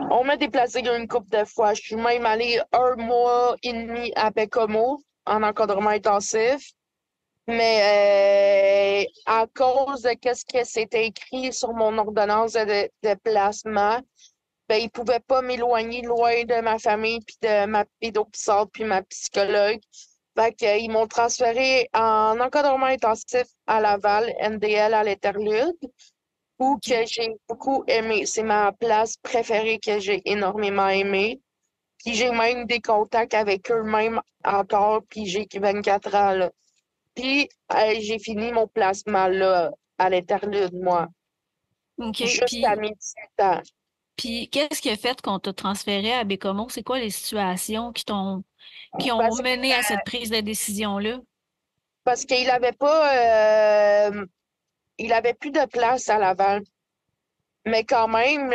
On m'a déplacé une couple de fois. Je suis même allée 1 mois et demi à Bécomo en encadrement intensif. Mais à cause de ce que c'était écrit sur mon ordonnance de placement, ben, ils ne pouvaient pas m'éloigner loin de ma famille, puis de ma pédopsychiatre, puis ma psychologue. Fait qu'ils m'ont transféré en encadrement intensif à Laval, NDL à l'Interlude, où que j'ai beaucoup aimé. C'est ma place préférée que j'ai énormément aimée. Puis j'ai même des contacts avec eux-mêmes encore, puis j'ai 24 ans, là. Puis j'ai fini mon placement là, à l'Interlude, moi, OK. jusqu'à mes 18 ans. Puis qu'est-ce qui a fait qu'on t'a transféré à Bécomo? C'est quoi les situations qui ont Parce, mené à cette prise de décision-là? parce qu'il avait pas il avait plus de place à Laval. Mais quand même,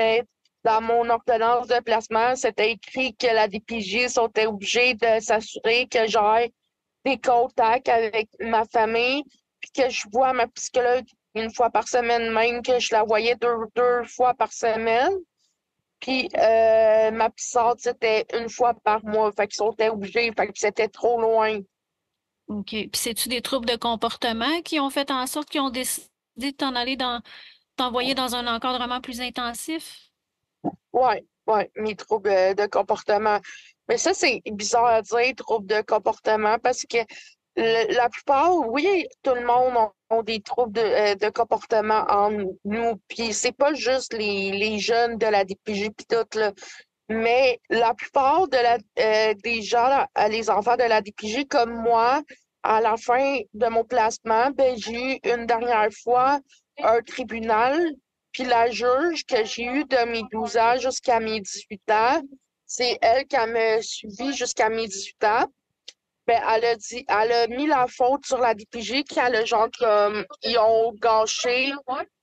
dans mon ordonnance de placement, c'était écrit que la DPJ sont obligés de s'assurer que j'ai des contacts avec ma famille, puis que je vois ma psychologue 1 fois par semaine, même que je la voyais 2 fois par semaine. Puis ma psychiatre, c'était 1 fois par mois. Fait qu'ils sont obligés, fait que c'était trop loin. OK. Puis c'est-tu des troubles de comportement qui ont fait en sorte qu'ils ont décidé de t'envoyer dans un encadrement plus intensif? Ouais, ouais, mes troubles de comportement. Mais ça, c'est bizarre à dire, troubles de comportement, parce que la plupart, oui, tout le monde ont des troubles de comportement en nous. Puis c'est pas juste les jeunes de la DPJ pis tout, là. Mais la plupart des gens, là, les enfants de la DPJ comme moi, à la fin de mon placement, ben, j'ai eu une dernière fois un tribunal, puis la juge que j'ai eue de mes 12 ans jusqu'à mes 18 ans, c'est elle qui m'a suivi jusqu'à mes 18 ans. Ben, elle a mis la faute sur la DPJ qui a le genre comme ils ont gâché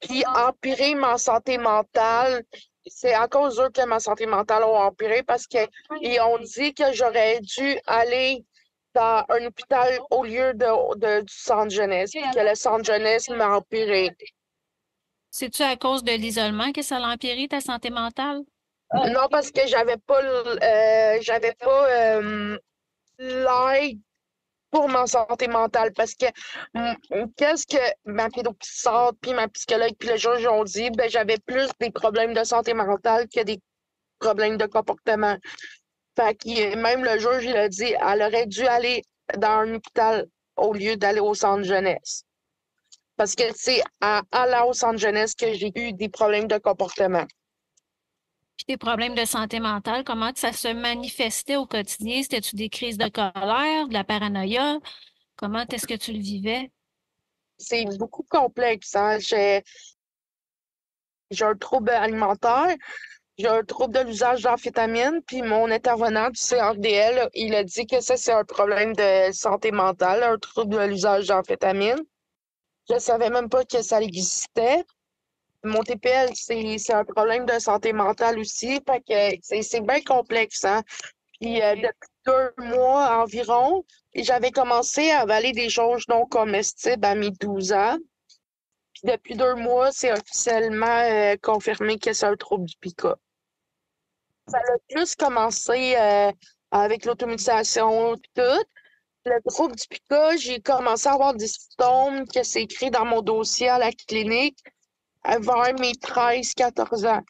puis empiré ma santé mentale. C'est à cause d'eux que ma santé mentale a empiré parce qu'ils ont dit que j'aurais dû aller dans un hôpital au lieu du centre jeunesse, puis que le centre jeunesse m'a empiré. C'est-tu à cause de l'isolement que ça a empiré ta santé mentale? Non, parce que j'avais pas l'aide pour ma santé mentale parce que qu'est-ce que ma pédopsychiatre puis ma psychologue puis le juge ont dit, ben j'avais plus des problèmes de santé mentale que des problèmes de comportement. Fait que même le juge il a dit elle aurait dû aller dans un hôpital au lieu d'aller au centre jeunesse. Parce que c'est à aller au centre jeunesse que j'ai eu des problèmes de comportement. Puis tes problèmes de santé mentale, comment que ça se manifestait au quotidien? C'était-tu des crises de colère, de la paranoïa? Comment est-ce que tu le vivais? C'est beaucoup complexe, hein. J'ai un trouble alimentaire. J'ai un trouble de l'usage d'amphétamine, puis mon intervenant du CRDL, il a dit que ça, c'est un problème de santé mentale, un trouble de l'usage d'amphétamine. Je savais même pas que ça existait. Mon TPL, c'est un problème de santé mentale aussi, fait que c'est bien complexe, hein. Puis depuis 2 mois environ, j'avais commencé à avaler des choses non comestibles à mes 12 ans. Puis depuis 2 mois, c'est officiellement confirmé que c'est un trouble du pica. Ça a plus commencé avec l'automatisation et tout. Le trouble du pica, j'ai commencé à avoir des symptômes que c'est écrit dans mon dossier à la clinique vers mes 13-14 ans.